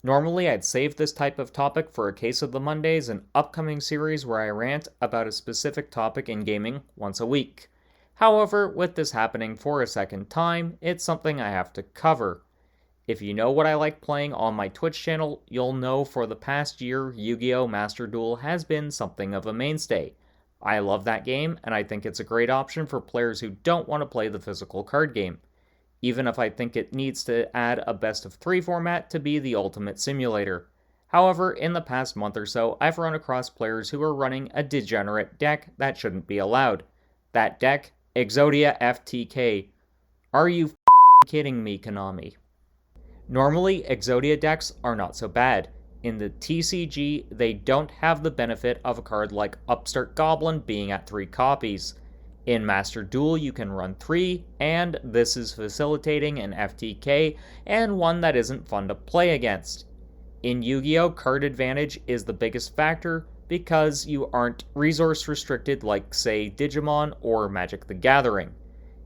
Normally, I'd save this type of topic for a Case of the Mondays, an upcoming series where I rant about a specific topic in gaming once a week. However, with this happening for a second time, it's something I have to cover. If you know what I like playing on my Twitch channel, you'll know for the past year, Yu-Gi-Oh! Master Duel has been something of a mainstay. I love that game, and I think it's a great option for players who don't want to play the physical card game, even if I think it needs to add a best of 3 format to be the ultimate simulator. However, in the past month or so, I've run across players who are running a degenerate deck that shouldn't be allowed. That deck, Exodia FTK. Are you kidding me, Konami? Normally, Exodia decks are not so bad. In the TCG, they don't have the benefit of a card like Upstart Goblin being at 3 copies. In Master Duel, you can run 3, and this is facilitating an FTK and one that isn't fun to play against. In Yu-Gi-Oh!, card advantage is the biggest factor because you aren't resource restricted like, say, Digimon or Magic the Gathering.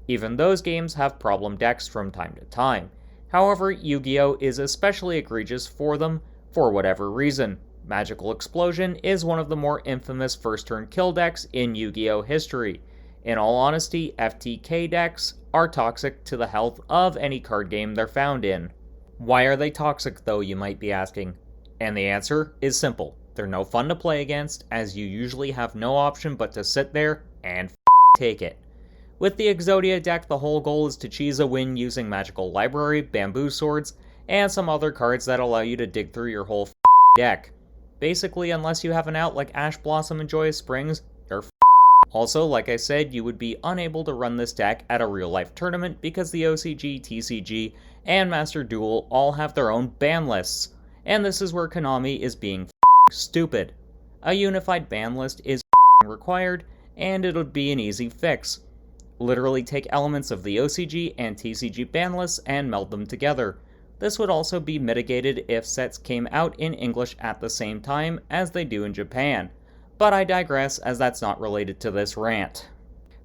Even those games have problem decks from time to time. However, Yu-Gi-Oh! Is especially egregious for them for whatever reason. Magical Explosion is one of the more infamous first-turn kill decks in Yu-Gi-Oh! History. In all honesty, FTK decks are toxic to the health of any card game they're found in. Why are they toxic though, you might be asking? And the answer is simple. They're no fun to play against, as you usually have no option but to sit there and take it. With the Exodia deck, the whole goal is to cheese a win using Magical Library, Bamboo Swords, and some other cards that allow you to dig through your whole deck. Basically, unless you have an out like Ash Blossom and Joyous Springs, you're Also, like I said, you would be unable to run this deck at a real-life tournament because the OCG, TCG, and Master Duel all have their own ban lists, and this is where Konami is being stupid. A unified ban list is required, and it would be an easy fix. Literally take elements of the OCG and TCG ban lists and meld them together. This would also be mitigated if sets came out in English at the same time as they do in Japan. But I digress, as that's not related to this rant.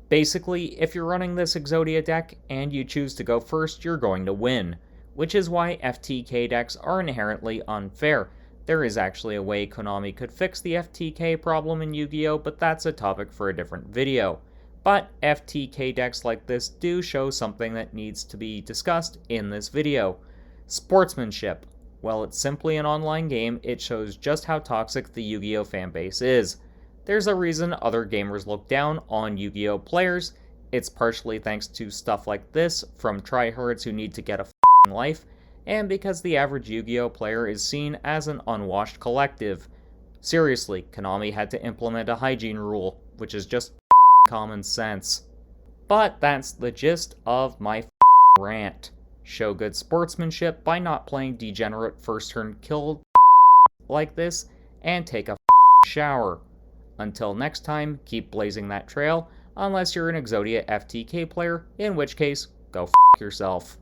Basically, if you're running this Exodia deck and you choose to go first, you're going to win, which is why FTK decks are inherently unfair. There is actually a way Konami could fix the FTK problem in Yu-Gi-Oh!, but that's a topic for a different video. But FTK decks like this do show something that needs to be discussed in this video. Sportsmanship. While it's simply an online game, it shows just how toxic the Yu-Gi-Oh! Fanbase is. There's a reason other gamers look down on Yu-Gi-Oh! Players. It's partially thanks to stuff like this from tryhards who need to get a life, and because the average Yu-Gi-Oh! Player is seen as an unwashed collective. Seriously, Konami had to implement a hygiene rule, which is just common sense. But that's the gist of my rant. Show good sportsmanship by not playing degenerate first turn kill like this, and take a shower. Until next time, keep blazing that trail, unless you're an Exodia FTK player, in which case, go yourself.